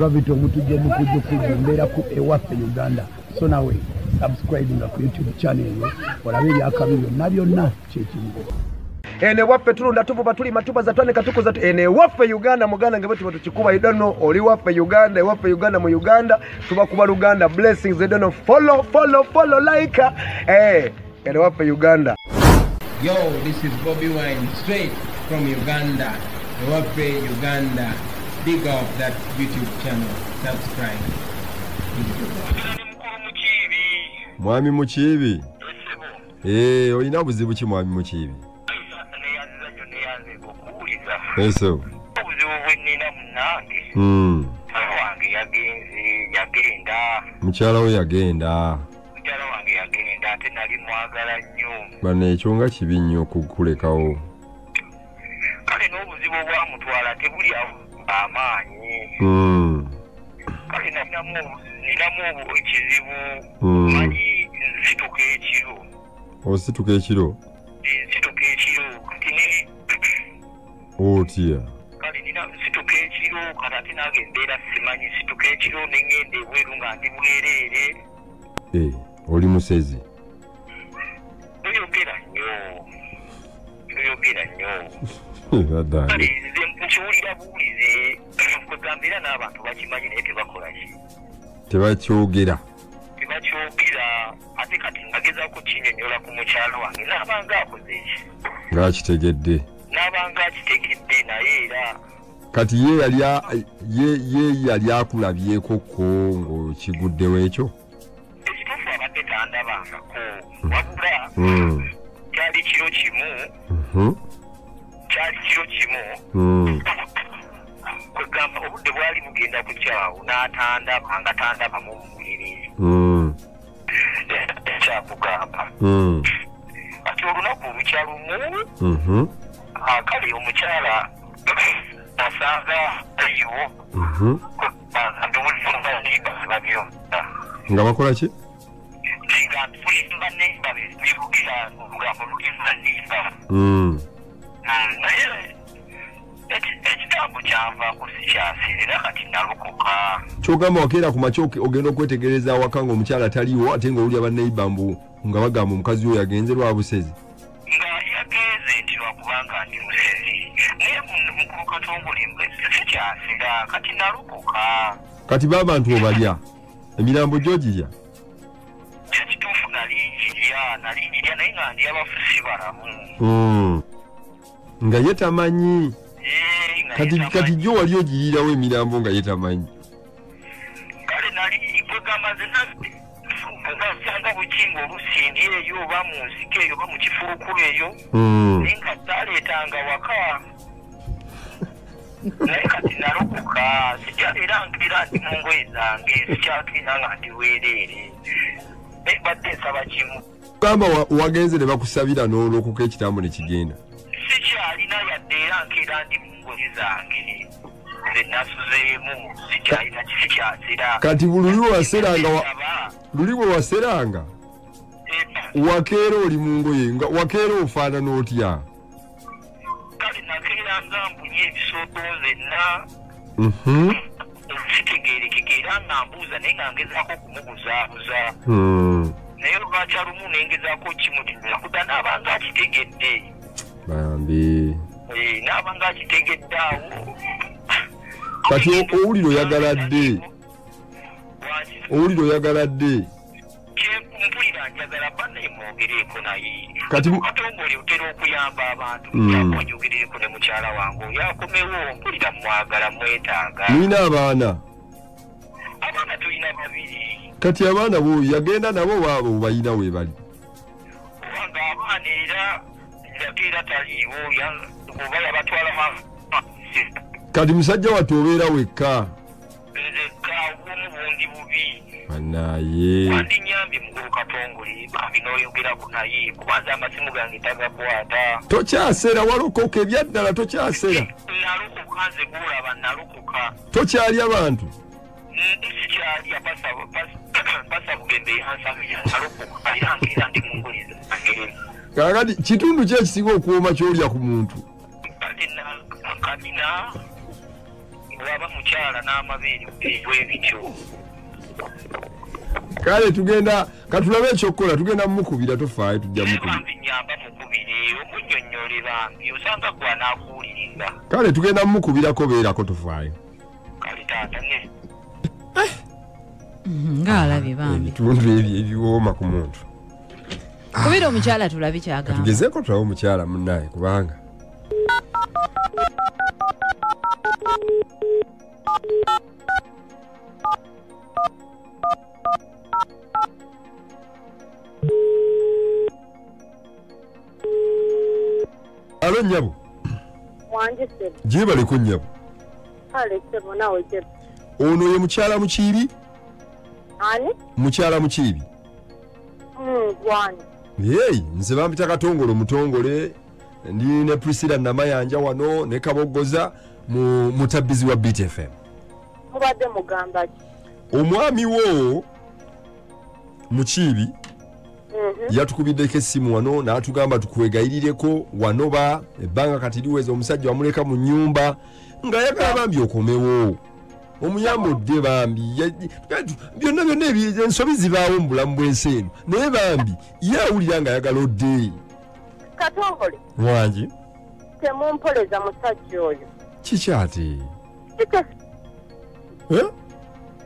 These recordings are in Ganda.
gravity omutujje mukujju mbeera ku ewaffe Uganda. So nawe subscribing ku YouTube channel yo olabe ebyakabi byonna kyekimu. Ene waffe tulunda tuvuba tuli matuba za twane katuko za ene waffe Uganda muganda ngebe tukikuba I don't know oli waffe Uganda waffe Uganda mu Uganda tuba kuba Uganda blessings I don't know follow like ene waffe Uganda. Yo, this is Bobby Wine straight from Uganda. Waffe Uganda. Big up that YouTube channel. Subscribe. Mwami Mukibi. Olina buzibu ki mwami Mukibi? Eso. Obuzibu bwenina munange. Wange yagenda. Mukyala we yagenda. Mukyala wange yagenda ate nali mwagala nnyo. Bane ekyo nga kibi nnyo okukulekawo. Kale n'obuzibu bwamutwala tebuli amaanyi. Kale ninamu ekizibu. Mali nsituka ekiro. Osituka ekiro? Nsituka ekiro kati ne otya. Kale nina nsituka ekiro kati ate nange mbeera simanyi nsituka ekiro nengenda ebweru nga ndi bwereere. Oli musezi. Oyogera nnyo. Kale nze nkiwulira buwulize kwegambira n'abantu bakimanyi naye tebakola ki. Tebakyogera. Ate kati nagezaako kinyonyola ku mukyala wange n'abanga akoze eki. Ng'akitegedde. N'abanga akitegedde naye era. Kati ye yali akulabyekoko ng'okiguddewo ekyo? Ekituufu abadde tandabangako wabula kyali kiro kimu. Kwegamba obudde bwali bugenda kukyawo n'atandaba nga tandabamu mu buliri. Ekyakugamba ati olunaku olukyalumu kale omukyala asanga ayiwo ndubulifunganibazibabyonna nga bakola ki? nga tulimba nemba bibugira olugambo lulimba nemba naye ekigambo kyanvaako sikyasirira kati nalokoka. Kyogamba wakeera ku makya ogenda okwetegereza awaka nga omukyala taliwo ate ng'owulira bannayibba nga bagamba omukazi oyo yagenze Lwabusezi. Nga yagenze nti lwakubanga ndi musezi naye mukulu Katongole sikyasira kati nalokoka. Kati b'abantu obalya emirambo gy'ogirya? Ekituufu nalinjirya naye nga ndi abafusi balamu. Nga ye tamanyi. Kati gyo wali ogiyirawo emirambo nga ye tamanyi. Kale nali kwegamba zenna basanga bukinga olusindi eyo oba mu nsiko eyo oba mu kifulukulu eyo naye nga zaleetanga waka. Naye kati nalokoka sikyaleera nkeera ndi mu ngoye zange sikyatwina nga ndi weereere naye badde nsaba kimu. Gamba wagenze ne bakusabira n'olokoka ekitambo ne kigenda? Sikyalina yadde era nkeera ndi mu ngoye zange nze nasuzeemu sikyalina kisikyasira. Kati luli bwe waseranga wakeera oli mu ngoye nga wakeera ofaanana otya? Kale nakeera nga mbunye ebisooto nzenna sitegeerekeka era nga mbuuza naye nga ngezaako okumubuzaabuza naye olwakyalumu nengezaako kimutimira kuda n'abanga akitegedde. Bambi. N'abanga akitegedde awo. Kati owulira oyagala dde? Mpulira njagala banne mwogereeko naye. Kati Katongole otera okuyamba abantu yakonyogereko ne mukyala wange oyo akomewo mpulira mwagala mwetaaga. Nina abaana? Abaana tulina 2. Kati abaana bo yagenda nabo baabo bayina we bali? Wanga abaana era yakeera taliiwo oba yabatwala kati musajja wattu obeera wekka? Nzekka obwomu bundi bubi. Naye wandinyambye mukulu Katongole bambi n'oyogerako naye kubanza amasimu gange tagakwata. Tokyasera walokoka ebyaddala tokyasera? Nalokoka nze gulaba nalokoka. Tokyali abantu? Sikyali pasa bugembe yansabira nalokoka era nkeera ndi mu ngoye zange. Kakati kitundu ki ekisinga okuwooma ky'olya ku muntu? Kadina aba mukyala n'amabeere bwe bityo. Kale tugenda katulabe ekyokukola tugenda mukubira tofaayo tujja mukubira. Bambi nyamba mukubire omunnyonnyole bambi osanga gwa n'akuwuliriza. Kale tugenda mukubirako beerako tofaayo. Kale taata ne. Ngaalabye bambi. Ebitundu ebyo ebiwooma ku muntu. Kubira omukyala tulabe kyagamba. Tugezeeko tulabe omukyala munnaye kubanga. Alo Nyabo. Wanje sebo. Jibale ko Nyabo. Kale sebo nawe sebo. Ono ye mukyala mukiibi? Ani? Mukyala mukiibi. Gwani. Hey, nze bampita Katongole mutongole ndi ne Priscilla Namayanja wano ne Kabogoza mu mutabbizi wa BTFM. Mubadde mugamba ki? Omwami wo mukiibi yatukubiddeko essimu wano n'atugamba tukwegayirireko wano ba ebbanga kati liweza omusajja wamuleka mu nnyumba ng'ayagala bambi okomewo omuyambudde bambi byonna ensobi zibaawo mu bulamu bw'ensi eno naye bambi ye awulira ng'ayagala odde. Katongole wangi temumpoleza musajja oyo. Kikyate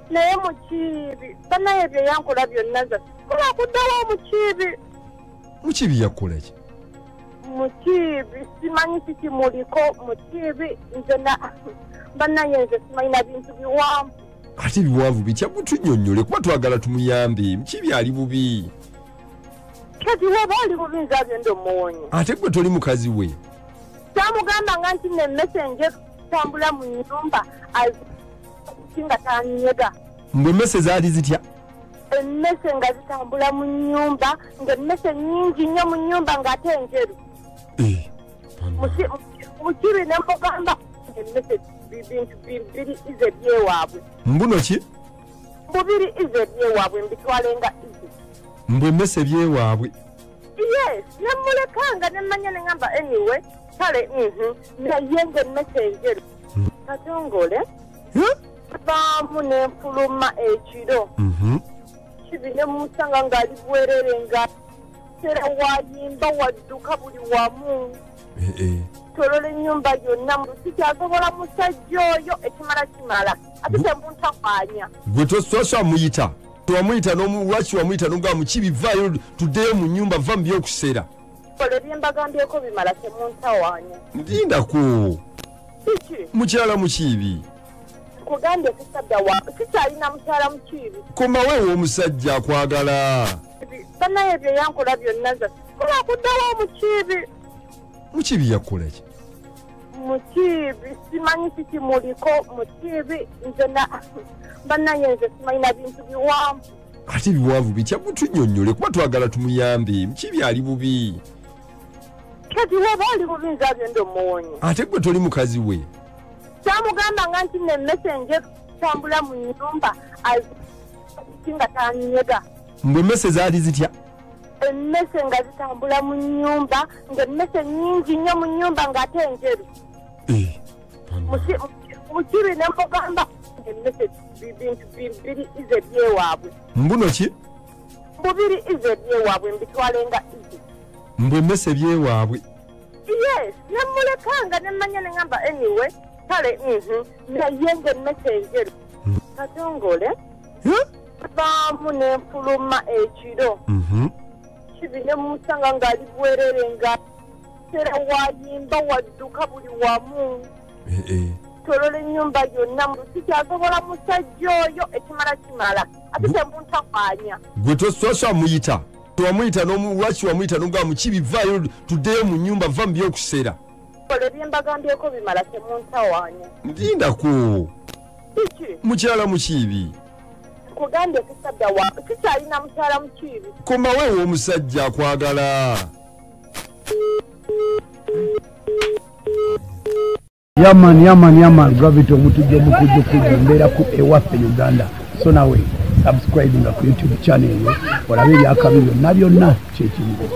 naye mukiibi banaye bye yankola byonna nze kola kuddawo mukiibi. Mukiibi yakola ki? Mukiibi simanyi kikimuliko mukiibi nze banaye nze simanyina bintu biwanvu. Ate biwanvu bitya gutunnyonnyole kuba twagala tumuyambe mukiibi ali bubi. Kati weba ali bubi nze agenda omuwonye. Ate gwe toli mukazi we. Kyamugambanga nti ne messenge tambula mu nnyumba nga tanyega. Mbwe mmese zaali zitya? Emmese nga zitambula mu nnyumba ng'emmese nnyingi nnyo mu nnyumba ng'ate enjeru. Mukiibi ne mugamba emmese bintu bibiri ize byewaabwe. Mbuno ki? Bubiri ize byewaabwe mbitwale nga ize. Mbwe mmese byewaabwe. Yes, ne mulekanga ne mmanya ne ngamba anyway kale naye ng'emmese enjeru. Katongole baamu n'enfuluma ekiro. Kibi ne musanga ng'ali bwerere nga era wayimba wadduka buli wamu. Tolola ennyumba yonna sikyasobola musajja oyo ekimala kimala ate temuntakwanya. Gwe toswa muyita towamuyita lwaki wamuyita n'omugaa mukiibi vaayo tuddeyo mu nnyumba va mu by'okuseera. Kola ebyembagambyeko bimala temuntawanya. Ndindako kiki mukyala mukiibi. Kugambye sisadda wa sikyalina mukyala mukiibi. Komaweewo omusajja akwagala. Banaye bye yankola byonna nze kola kuddawo mukiibi. Mukiibi yakola ki? Mukiibi simanyi kikimuliko mukiibi nze banaye nze simanyina bintu biwanvu. Ate biwanvu bitya gutunnyonnyole kuba twagala tumuyambe mukiibi ali bubi. Kati weba ali bubi nze agenda omuwonye. Ate gwe toli mukazi we. Kyamugambanga nti ne messenge tambula mu nnyumba nga tanyega. Mbwe mmese zaali zitya? Emmese nga zitambula mu nnyumba ng'emmese nnyingi nnyo mu nnyumba ng'ate enjeru. Mukiibi ne mugamba emmese bintu bibiri ize byewaabwe. Mbuno ki? Bubiri ize byewaabwe mbitwale nga ize. Mbwe mmese byewaabwe. Yes, ne mulekanga ne mmanya ne ngamba anyway kale naye ng'emmese enjeru. Katongole baamu n'enfuluma ekiro. Kibi ne musanga ng'ali bwerere nga era wayimba wadduka buli wamu. Tolola ennyumba yonna sikyasobola musajja oyo ekimala kimala ate temuntakwanya. Gwe toswa muyita towamuyita lwaki wamuyita n'omugaa mukiibi vaayo tuddeyo mu nnyumba va mu by'okuseera. Kola ebyembagambyeko bimala temuntawanya. Ndindako kiki mukyala mukiibi. Kugambye sisadda wa sikyalina mukyala mukiibi. Komaweewo omusajja akwagala. Yaman gravity omutujja mukujja mbeera ku ewaffe Uganda. So nawe subscribing ku YouTube channel yo olabe ebyakabi byonna kyekiriwo.